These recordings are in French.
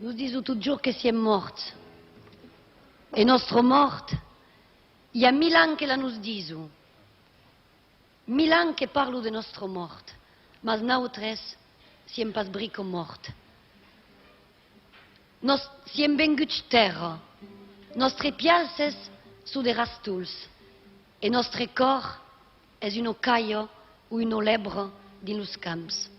Nous disons toujours que siamo morts. Et notre mort, il y a 1000 ans que la nous disons. 1000 ans que parlent de notre mort. Mais nosaltres siamo pas brico mort. Nos siamo venguts terra. Nostre pialces su de rastuls. E nostre cor és una caia o una lebre dins los camps.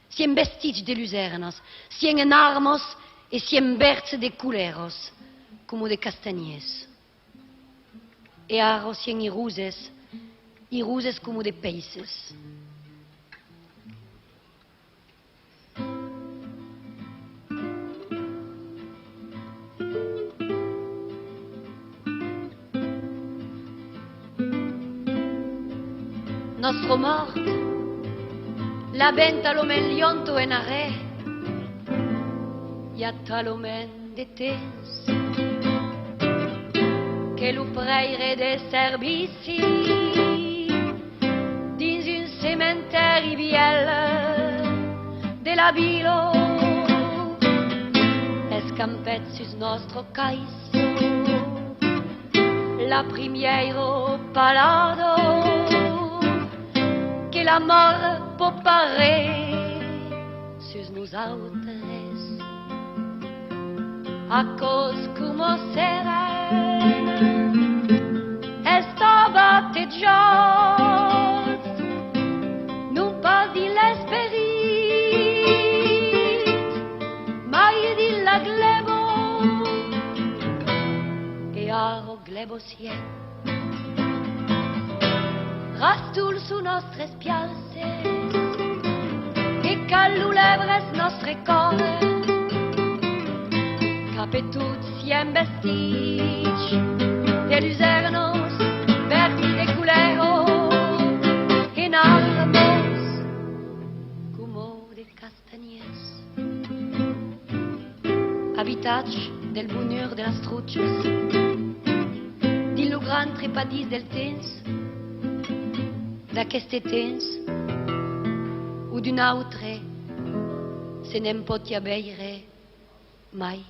Siamo vestits de lucernes, siamo en armos e siamo verds de culeros, como de castanyers. E ara siamo i ruses como de peixes. Nostro mort, la venta l'omen lionto en arre, i ha talomen de temps, que lo preire de servici, dins un cementeri biel de la vilo, escampet sus nostro cais, la primiero palado, que la mort pot parer sus nosaltres a cos como seren estava batejat non pas di l'esperit mai di la glebo e aro glebo sien rastul su nostres pialces e callulebres nostre core capetut siem vestits de luzernos verdi de culero en armos como de castanyers habitatge del bonheur de las truches din lo gran trepadís del temps d'aqueste temps o d'un autre se n'en pot y haver mai.